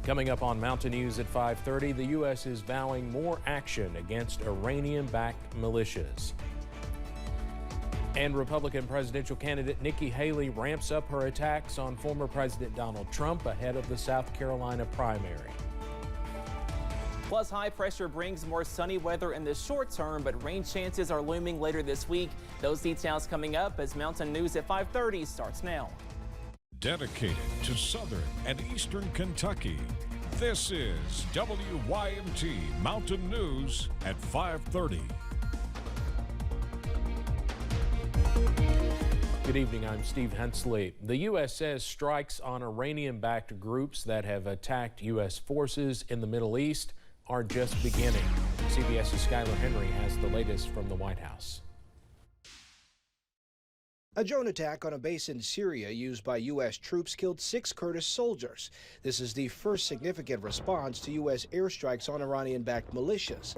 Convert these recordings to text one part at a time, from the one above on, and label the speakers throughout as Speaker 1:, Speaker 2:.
Speaker 1: Coming up on Mountain News at 5:30, the U.S. is vowing more action against Iranian-backed militias. And Republican presidential candidate Nikki Haley ramps up her attacks on former President Donald Trump ahead of the South Carolina primary.
Speaker 2: Plus, high pressure brings more sunny weather in the short term, but rain chances are looming later this week. Those details coming up as Mountain News at 5:30 starts now.
Speaker 3: Dedicated to Southern and Eastern Kentucky, this is WYMT Mountain News at 5:30.
Speaker 1: Good evening, I'm Steve Hensley. The U.S. says strikes on Iranian-backed groups that have attacked U.S. forces in the Middle East are just beginning. CBS's Skylar Henry has the latest from the White House.
Speaker 4: A drone attack on a base in Syria used by U.S. troops killed 6 Kurdish soldiers. This is the first significant response to U.S. airstrikes on Iranian-backed militias.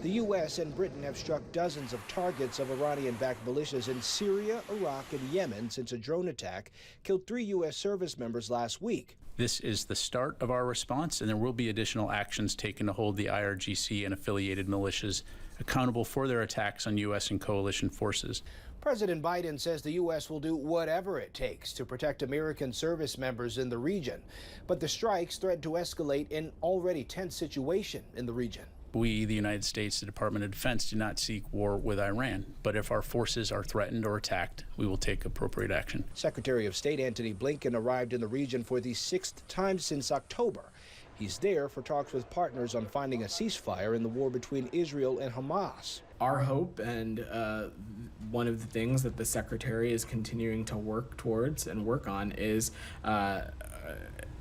Speaker 4: The U.S. and Britain have struck dozens of targets of Iranian-backed militias in Syria, Iraq, and Yemen since a drone attack killed 3 U.S. service members last week.
Speaker 5: This is the start of our response, and there will be additional actions taken to hold the IRGC and affiliated militias accountable for their attacks on U.S. and coalition forces.
Speaker 4: President Biden says the U.S. will do whatever it takes to protect American service members in the region. But the strikes threaten to escalate an already tense situation in the region.
Speaker 5: We, the United States, the Department of Defense, do not seek war with Iran. But if our forces are threatened or attacked, we will take appropriate action.
Speaker 4: Secretary of State Antony Blinken arrived in the region for the 6th time since October. He's there for talks with partners on finding a ceasefire in the war between Israel and Hamas.
Speaker 6: Our hope, and one of the things that the Secretary is continuing to work towards and work on, is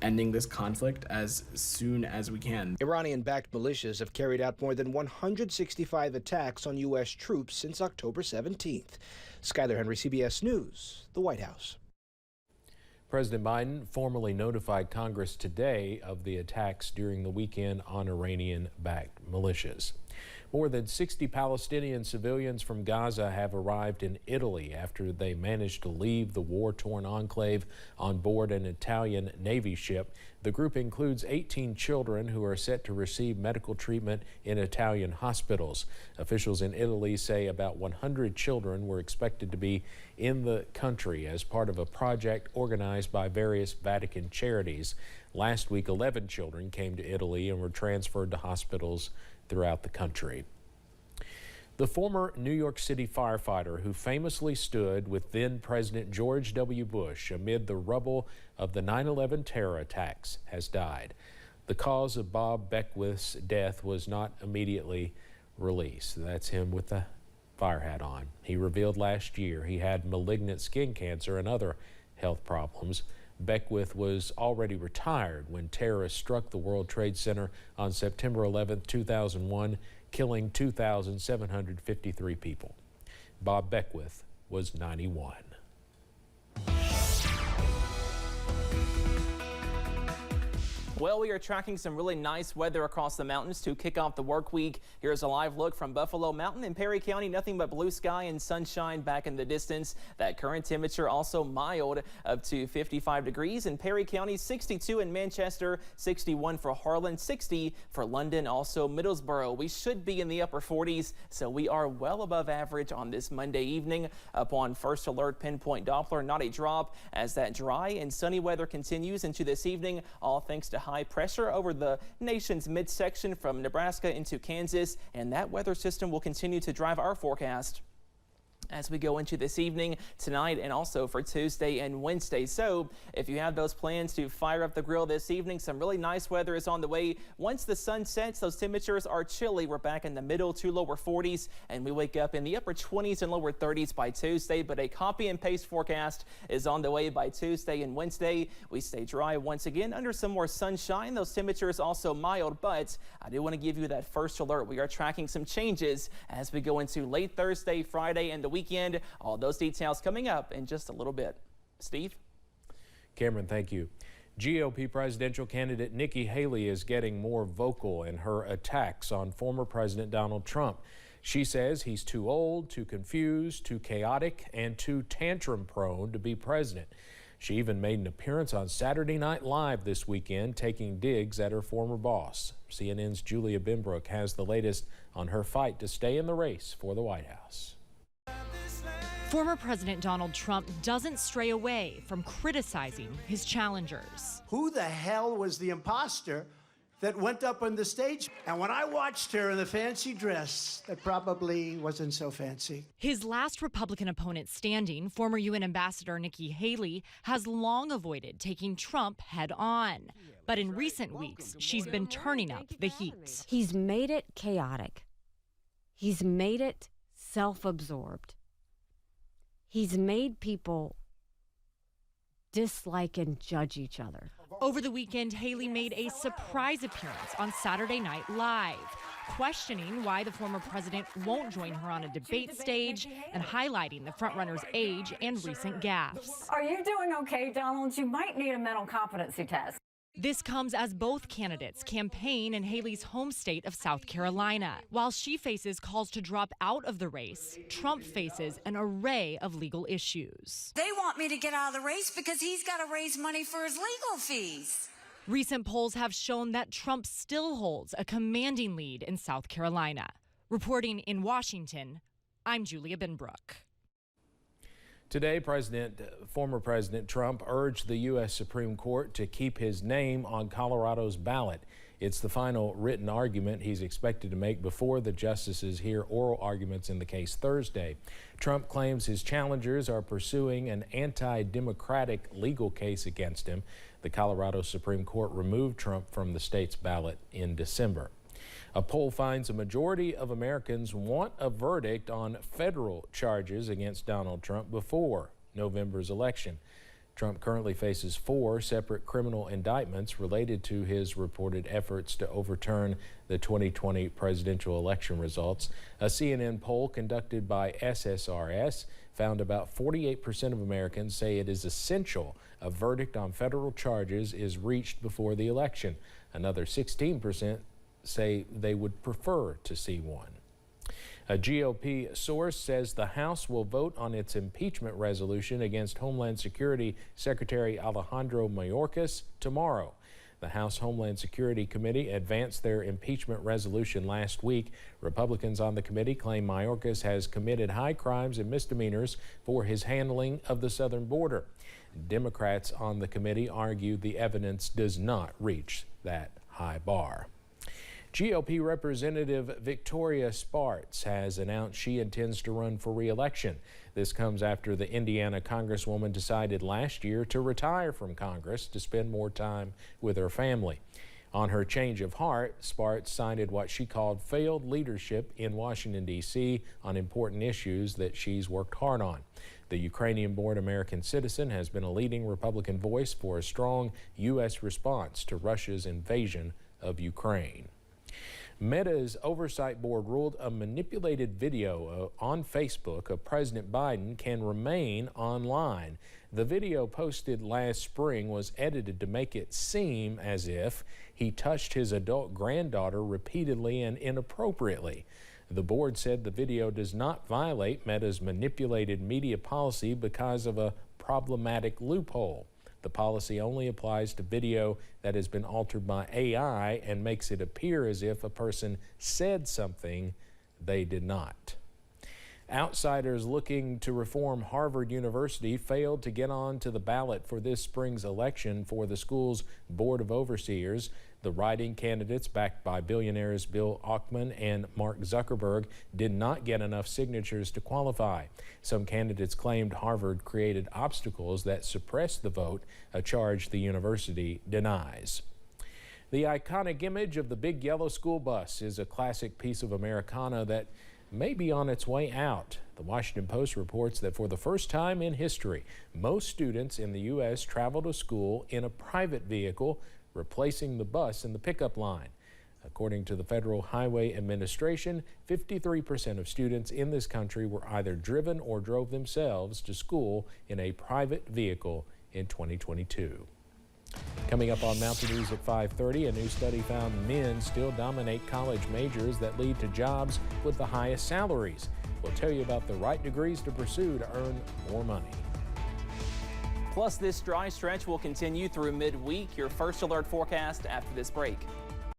Speaker 6: ending this conflict as soon as we can.
Speaker 4: Iranian-backed militias have carried out more than 165 attacks on U.S. troops since October 17th. Skylar Henry, CBS News, the White House.
Speaker 1: President Biden formally notified Congress today of the attacks during the weekend on Iranian-backed militias. More than 60 Palestinian civilians from Gaza have arrived in Italy after they managed to leave the war-torn enclave on board an Italian Navy ship. The group includes 18 children who are set to receive medical treatment in Italian hospitals. Officials in Italy say about 100 children were expected to be in the country as part of a project organized by various Vatican charities. Last week, 11 children came to Italy and were transferred to hospitals throughout the country. The former New York City firefighter who famously stood with then President George W. Bush amid the rubble of the 9/11 terror attacks has died. The cause of Bob Beckwith's death was not immediately released. That's him with the fire hat on. He revealed last year he had malignant skin cancer and other health problems. Beckwith was already retired when terrorists struck the World Trade Center on September 11, 2001, killing 2,753 people. Bob Beckwith was 91.
Speaker 2: Well, we are tracking some really nice weather across the mountains to kick off the work week. Here's a live look from Buffalo Mountain in Perry County. Nothing but blue sky and sunshine back in the distance. That current temperature also mild, up to 55 degrees in Perry County, 62 in Manchester, 61 for Harlan, 60 for London, also Middlesboro. We should be in the upper 40s, so we are well above average on this Monday evening. Up on first alert pinpoint Doppler, not a drop as that dry and sunny weather continues into this evening, all thanks to high pressure over the nation's midsection from Nebraska into Kansas, and that weather system will continue to drive our forecast as we go into this evening, tonight, and also for Tuesday and Wednesday. So if you have those plans to fire up the grill this evening, some really nice weather is on the way. Once the sun sets, those temperatures are chilly. We're back in the middle to lower 40s, and we wake up in the upper 20s and lower 30s by Tuesday. But a copy and paste forecast is on the way by Tuesday and Wednesday. We stay dry once again under some more sunshine. Those temperatures also mild, but I do want to give you that first alert. We are tracking some changes as we go into late Thursday, Friday, and the weekend. All those details coming up in just a little bit. Steve?
Speaker 1: Cameron, thank you. GOP presidential candidate Nikki Haley is getting more vocal in her attacks on former President Donald Trump. She says he's too old, too confused, too chaotic, and too tantrum prone to be president. She even made an appearance on Saturday Night Live this weekend, taking digs at her former boss. CNN's Julia Benbrook has the latest on her fight to stay in the race for the White House.
Speaker 7: Former President Donald Trump doesn't stray away from criticizing his challengers.
Speaker 8: Who the hell was the imposter that went up on the stage? And when I watched her in the fancy dress, that probably wasn't so fancy.
Speaker 7: His last Republican opponent standing, former UN Ambassador Nikki Haley, has long avoided taking Trump head on. But in recent weeks, she's been turning up the heat.
Speaker 9: He's made it chaotic. He's made it self-absorbed. He's made people dislike and judge each other.
Speaker 7: Over the weekend, Haley made a surprise appearance on Saturday Night Live, questioning why the former president won't join her on a debate stage and highlighting the frontrunner's age and recent gaffes.
Speaker 10: Are you doing okay, Donald? You might need a mental competency test.
Speaker 7: This comes as both candidates campaign in Haley's home state of South Carolina. While she faces calls to drop out of the race, Trump faces an array of legal issues.
Speaker 11: They want me to get out of the race because he's got to raise money for his legal fees.
Speaker 7: Recent polls have shown that Trump still holds a commanding lead in South Carolina. Reporting in Washington, I'm Julia Benbrook.
Speaker 1: Today, former President Trump urged the U.S. Supreme Court to keep his name on Colorado's ballot. It's the final written argument he's expected to make before the justices hear oral arguments in the case Thursday. Trump claims his challengers are pursuing an anti-democratic legal case against him. The Colorado Supreme Court removed Trump from the state's ballot in December. A poll finds a majority of Americans want a verdict on federal charges against Donald Trump before November's election. Trump currently faces 4 separate criminal indictments related to his reported efforts to overturn the 2020 presidential election results. A CNN poll conducted by SSRS found about 48% of Americans say it is essential a verdict on federal charges is reached before the election. Another 16% say they would prefer to see one. A GOP source says the House will vote on its impeachment resolution against Homeland Security Secretary Alejandro Mayorkas tomorrow. The House Homeland Security Committee advanced their impeachment resolution last week. Republicans on the committee claim Mayorkas has committed high crimes and misdemeanors for his handling of the southern border. Democrats on the committee argue the evidence does not reach that high bar. GOP Representative Victoria Spartz has announced she intends to run for re-election. This comes after the Indiana Congresswoman decided last year to retire from Congress to spend more time with her family. On her change of heart, Spartz cited what she called failed leadership in Washington, D.C. on important issues that she's worked hard on. The Ukrainian-born American citizen has been a leading Republican voice for a strong U.S. response to Russia's invasion of Ukraine. Meta's oversight board ruled a manipulated video on Facebook of President Biden can remain online. The video posted last spring was edited to make it seem as if he touched his adult granddaughter repeatedly and inappropriately. The board said the video does not violate Meta's manipulated media policy because of a problematic loophole. The policy only applies to video that has been altered by AI and makes it appear as if a person said something they did not. Outsiders looking to reform Harvard University failed to get on to the ballot for this spring's election for the school's Board of Overseers. The writing candidates, backed by billionaires Bill Ackman and Mark Zuckerberg, did not get enough signatures to qualify. Some candidates claimed Harvard created obstacles that suppressed the vote, a charge the university denies. The iconic image of the big yellow school bus is a classic piece of Americana that may be on its way out. The Washington Post reports that for the first time in history, most students in the U.S. travel to school in a private vehicle, replacing the bus in the pickup line. According to the Federal Highway Administration, 53% of students in this country were either driven or drove themselves to school in a private vehicle in 2022. Coming up on Mountain News at 5:30, a new study found men still dominate college majors that lead to jobs with the highest salaries. We'll tell you about the right degrees to pursue to earn more money.
Speaker 2: Plus, this dry stretch will continue through midweek. Your first alert forecast after this break.